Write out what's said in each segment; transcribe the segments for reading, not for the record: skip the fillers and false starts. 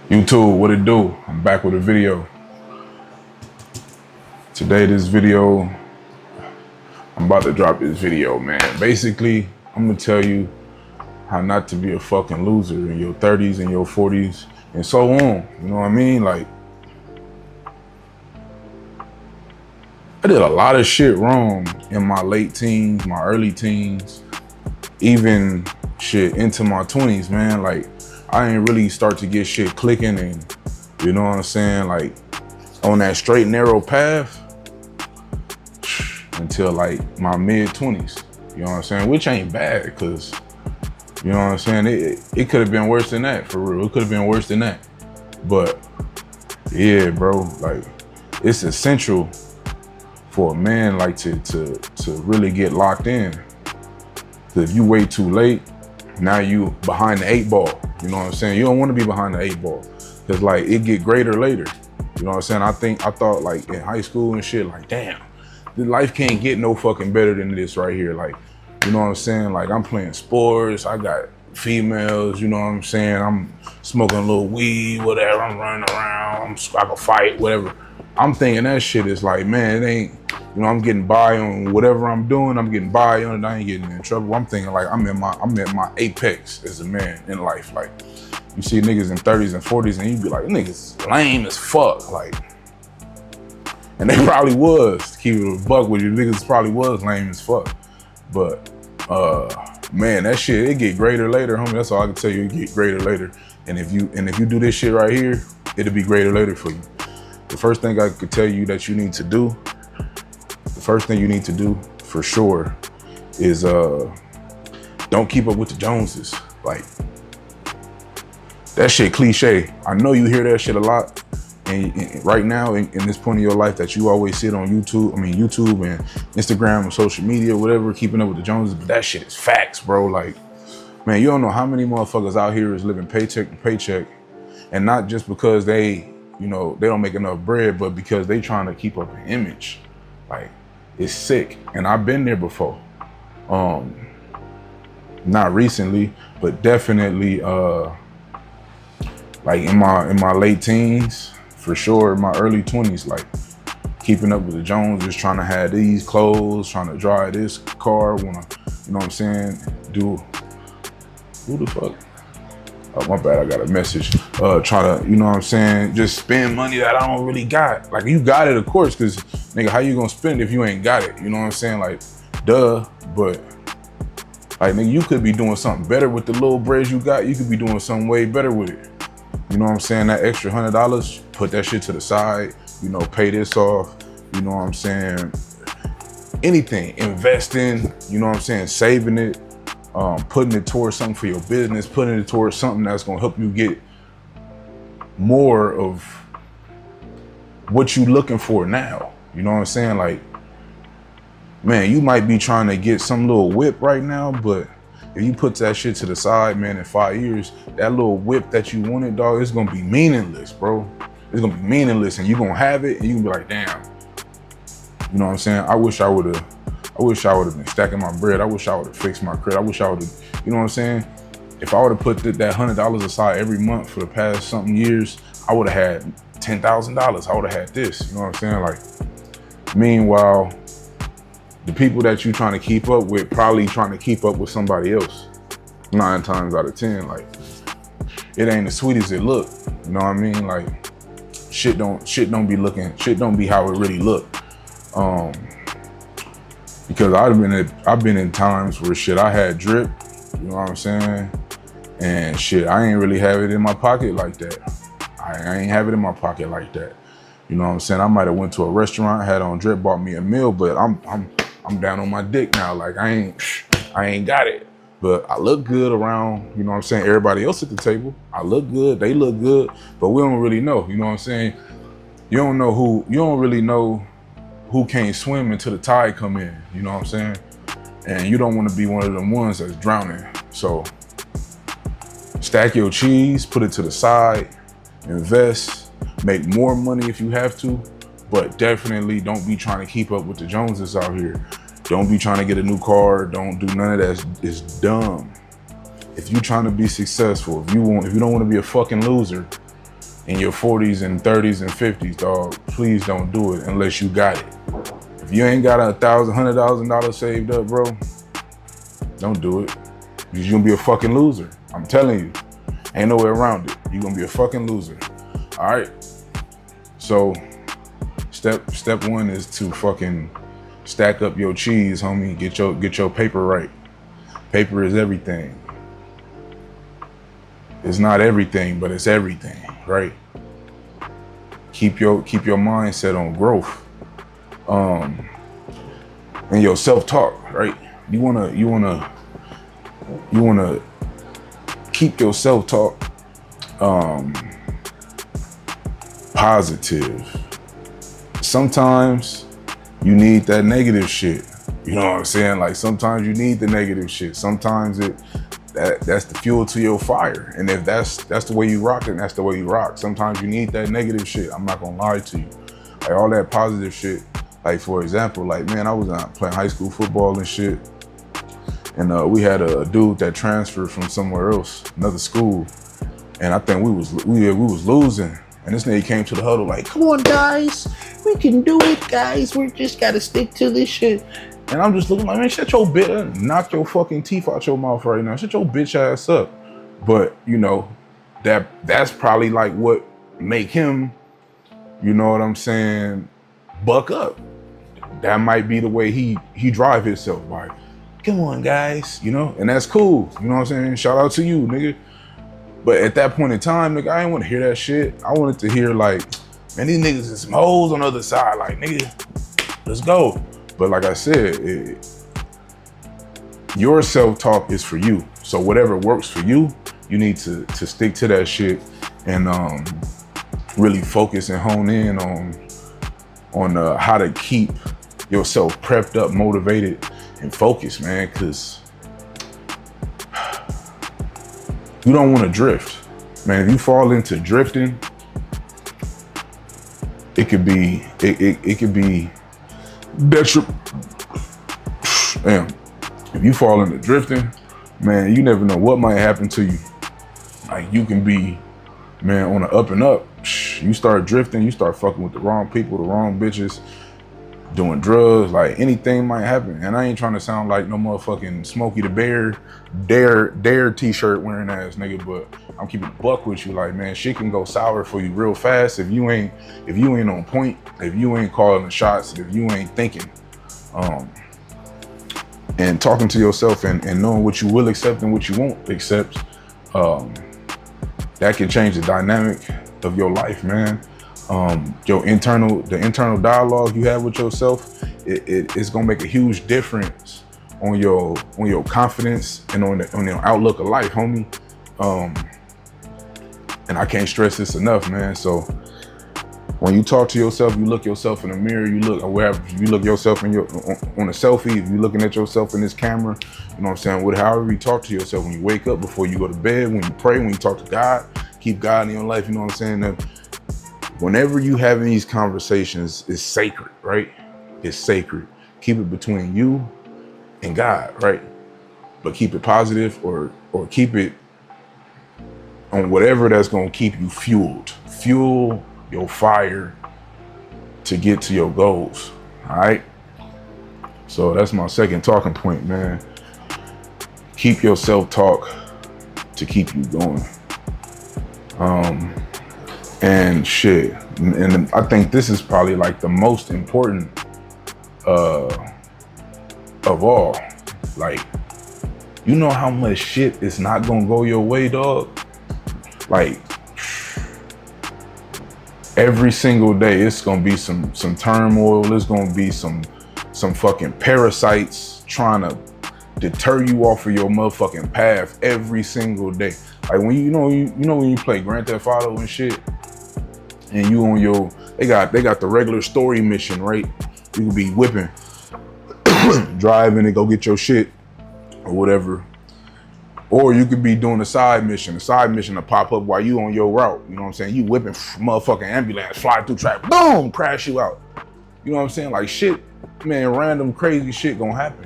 YouTube, what it do? I'm back with a video. Today, I'm about to drop this video, man. Basically, I'm gonna tell you how not to be a fucking loser in your 30s and your 40s and so on. You know what I mean? Like, I did a lot of shit wrong in my late teens, my early teens, even shit into my 20s, man. Like, I ain't really start to get shit clicking and, you know what I'm saying? Like, on that straight, narrow path until like my mid 20s. You know what I'm saying? Which ain't bad, because, you know what I'm saying? It could have been worse than that, for real. It could have been worse than that. But yeah, bro, like, it's essential for a man like to really get locked in. Cause if you wait too late, now you behind the 8 ball. You know what I'm saying? You don't want to be behind the 8 ball. Cause like, it get greater later. You know what I'm saying? I thought like in high school and shit, like, damn, life can't get no fucking better than this right here. Like, you know what I'm saying? Like, I'm playing sports, I got females, you know what I'm saying? I'm smoking a little weed, whatever, I'm running around, I can fight, whatever. I'm thinking that shit is like, man, it ain't, you know, I'm getting by on whatever I'm doing, I'm getting by on it, I ain't getting in trouble. I'm thinking like, I'm at my apex as a man in life. Like, you see niggas in 30s and 40s and you be like, niggas lame as fuck, like, and they probably was, to keep it a buck with you, niggas probably was lame as fuck. But, man, that shit, it get greater later, homie. That's all I can tell you, it get greater later. And if you do this shit right here, it'll be greater later for you. The first thing I could tell you that you need to do, for sure, is don't keep up with the Joneses. Like, that shit cliche. I know you hear that shit a lot. And right now, in this point of your life that you always see it on YouTube and Instagram and social media, whatever, keeping up with the Joneses, but that shit is facts, bro. Like, man, you don't know how many motherfuckers out here is living paycheck to paycheck, and not just because they, you know, they don't make enough bread, but because they trying to keep up an image. Like, it's sick, and I've been there before. Not recently, but definitely, like in my late teens. For sure, in my early 20s, like, keeping up with the Joneses, trying to have these clothes, trying to drive this car, wanna, you know what I'm saying, who the fuck? Oh, my bad, I got a message. Trying to, you know what I'm saying, just spend money that I don't really got. Like, you got it, of course, because, nigga, how you gonna spend it if you ain't got it? You know what I'm saying? Like, duh, but, like, nigga, you could be doing something better with the little bread you got. You could be doing something way better with it. You know what I'm saying? That extra $100, put that shit to the side, you know, pay this off, you know what I'm saying? Anything, investing, you know what I'm saying? Saving it, putting it towards something for your business, putting it towards something that's gonna help you get more of what you looking for now. You know what I'm saying? Like, man, you might be trying to get some little whip right now, but if you put that shit to the side, man, in 5 years, that little whip that you wanted, dog, it's gonna be meaningless, bro. It's gonna be meaningless, and you're gonna have it, and you can be like, damn. You know what I'm saying? I wish I would have been stacking my bread. I wish I would have fixed my credit. I wish I would have, you know what I'm saying? If I would have put that $100 aside every month for the past something years, I would have had $10,000. I would have had this, you know what I'm saying? Like, meanwhile, the people that you trying to keep up with probably trying to keep up with somebody else. 9 times out of 10, like, it ain't as sweet as it look. You know what I mean? Like, shit don't be how it really look. Because I've been in times where shit, I had drip, you know what I'm saying? And shit, I ain't really have it in my pocket like that. I ain't have it in my pocket like that. You know what I'm saying? I might have went to a restaurant, had on drip, bought me a meal, but I'm down on my dick now. Like, I ain't got it. But I look good around, you know what I'm saying, everybody else at the table. I look good, they look good, but we don't really know, you know what I'm saying? You don't really know who can't swim until the tide come in, you know what I'm saying? And you don't want to be one of them ones that's drowning. So stack your cheese, put it to the side, invest, make more money if you have to, but definitely don't be trying to keep up with the Joneses out here. Don't be trying to get a new car. Don't do none of that. It's dumb. If you trying to be successful, if you don't want to be a fucking loser, in your 40s and 30s and 50s, dog, please don't do it unless you got it. If you ain't got $100,000 saved up, bro, don't do it. Because you're gonna be a fucking loser. I'm telling you, ain't no way around it. You're gonna be a fucking loser. All right. So step one is to fucking stack up your cheese, homie. Get your paper right. Paper is everything. It's not everything, but it's everything, right? Keep your mindset on growth. And your self-talk, right? You wanna keep your self-talk positive. Sometimes you need that negative shit. You know what I'm saying? Like sometimes you need the negative shit. Sometimes that's the fuel to your fire. And if that's the way you rock, then that's the way you rock. Sometimes you need that negative shit. I'm not gonna lie to you. Like all that positive shit. Like for example, like man, I was playing high school football and shit. And we had a dude that transferred from somewhere else, another school. And I think we was losing. And this nigga came to the huddle like, come on guys, we can do it guys. We just gotta stick to this shit. And I'm just looking like, man, shut your bitch, knock your fucking teeth out your mouth right now. Shut your bitch ass up. But you know, that's probably like what make him, you know what I'm saying, buck up. That might be the way he drive himself by. Come on guys, you know, and that's cool. You know what I'm saying? Shout out to you, nigga. But at that point in time, nigga, I didn't want to hear that shit. I wanted to hear like, man, these niggas is some hoes on the other side. Like, nigga, let's go. But like I said, your self-talk is for you. So whatever works for you, you need to stick to that shit and really focus and hone in on how to keep yourself prepped up, motivated, and focused, man, because you don't want to drift. Man, if you fall into drifting, it could be damn. If you fall into drifting, man, you never know what might happen to you. Like you can be, man, on the up and up. You start drifting, you start fucking with the wrong people, the wrong bitches, doing drugs, like anything might happen. And I ain't trying to sound like no motherfucking Smokey the Bear dare t-shirt wearing ass nigga, but I'm keeping a buck with you. Like, man, shit can go sour for you real fast if you ain't on point, if you ain't calling the shots, if you ain't thinking. And talking to yourself and knowing what you will accept and what you won't accept, that can change the dynamic of your life, man. The internal dialogue you have with yourself, it's gonna make a huge difference on your confidence and on your outlook of life, homie. And I can't stress this enough, man. So when you talk to yourself, you look yourself in the mirror, you look yourself on a selfie, if you're looking at yourself in this camera, you know what I'm saying? However you talk to yourself, when you wake up, before you go to bed, when you pray, when you talk to God, keep God in your life, you know what I'm saying? That whenever you having these conversations, it's sacred, right? It's sacred. Keep it between you and God, right? But keep it positive or keep it on whatever that's gonna keep you fueled. Fuel your fire to get to your goals, all right? So that's my second talking point, man. Keep your self-talk to keep you going. And shit, and I think this is probably like the most important of all. Like, you know how much shit is not gonna go your way, dog? Like, every single day, it's gonna be some turmoil. It's gonna be some fucking parasites trying to deter you off of your motherfucking path every single day. Like when you know when you play Grand Theft Auto and shit, and you on your, they got the regular story mission, right? You could be whipping, driving and go get your shit or whatever. Or you could be doing a side mission to pop up while you on your route. You know what I'm saying? You whipping motherfucking ambulance, fly through traffic, boom, crash you out. You know what I'm saying? Like shit, man, random crazy shit gonna happen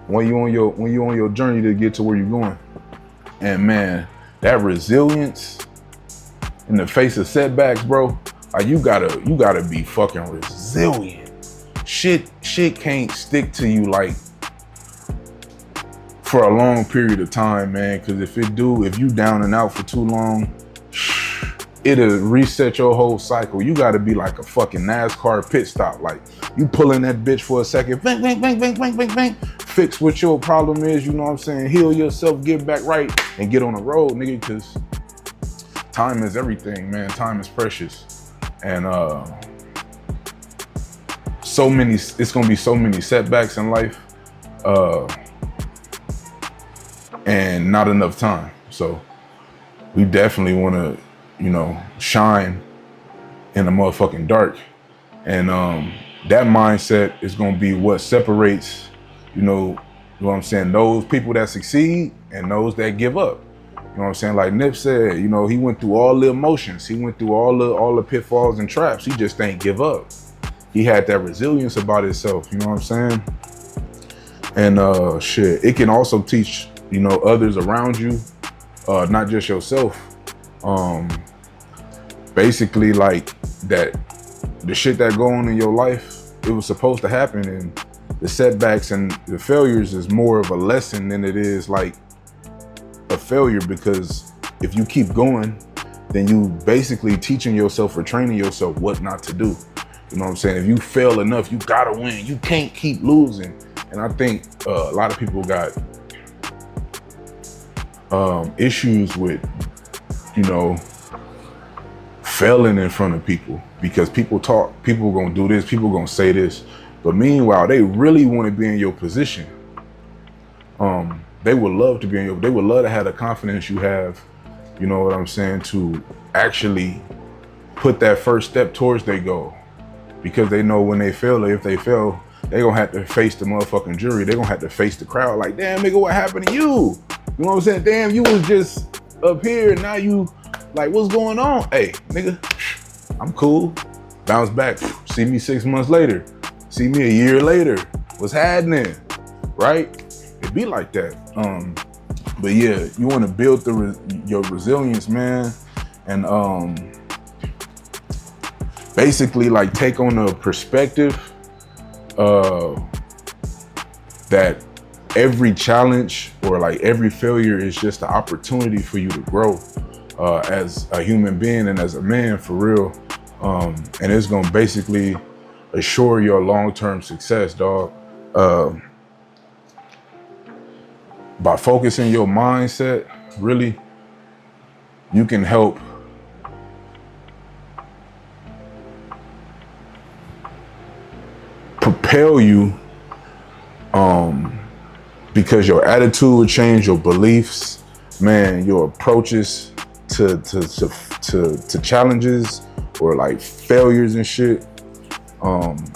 when you on your journey to get to where you're going. And man, that resilience in the face of setbacks, bro, like you gotta be fucking resilient. Shit can't stick to you like for a long period of time, man. Cause if you down and out for too long, it'll reset your whole cycle. You gotta be like a fucking NASCAR pit stop. Like you pull in that bitch for a second, bang, bang, bang, bang, bang, bang, bang. Fix what your problem is, you know what I'm saying? Heal yourself, get back right, and get on the road, nigga, cause time is everything, man. Time is precious. And it's gonna be so many setbacks in life, and not enough time. So we definitely wanna, you know, shine in the motherfucking dark. And that mindset is gonna be what separates, you know what I'm saying, those people that succeed and those that give up. You know what I'm saying? Like Nip said, you know, he went through all the emotions. He went through all the pitfalls and traps. He just ain't give up. He had that resilience about himself, you know what I'm saying? And shit, it can also teach, you know, others around you, not just yourself. Basically like that the shit that go on in your life, it was supposed to happen, and the setbacks and the failures is more of a lesson than it is like a failure, because if you keep going, then you basically teaching yourself or training yourself what not to do. You know what I'm saying? If you fail enough, you gotta win. You can't keep losing. And I think a lot of people got issues with, you know, failing in front of people, because people talk, people gonna do this, people gonna say this. But meanwhile, they really want to be in your position. They would love to be in they would love to have the confidence you have, you know what I'm saying, to actually put that first step towards their goal. Because they know when they fail, or if they fail, they gonna have to face the motherfucking jury. They gonna have to face the crowd like, damn nigga, what happened to you? You know what I'm saying? Damn, you was just up here and now you like, what's going on? Hey, nigga, I'm cool. Bounce back. See me 6 months later. See me a year later. What's happening? Right? It be like that. But yeah, you want to build your resilience, man, and basically like take on a perspective that every challenge or like every failure is just an opportunity for you to grow as a human being and as a man, for real. And it's gonna basically assure your long-term success, dog. By focusing your mindset, really, you can help propel you, because your attitude will change, your beliefs, man, your approaches to challenges or like failures and shit.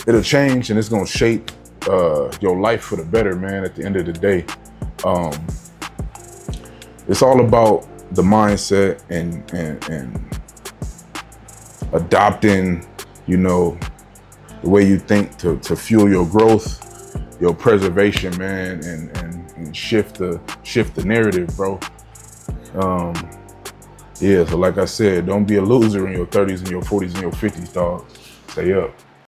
It'll change, and it's gonna shape your life for the better, man, at the end of the day. It's all about the mindset and adopting, you know, the way you think to fuel your growth, your preservation, man, and shift the narrative, bro. Yeah, so like I said, don't be a loser in your 30s and your 40s and your 50s, dog. Stay up.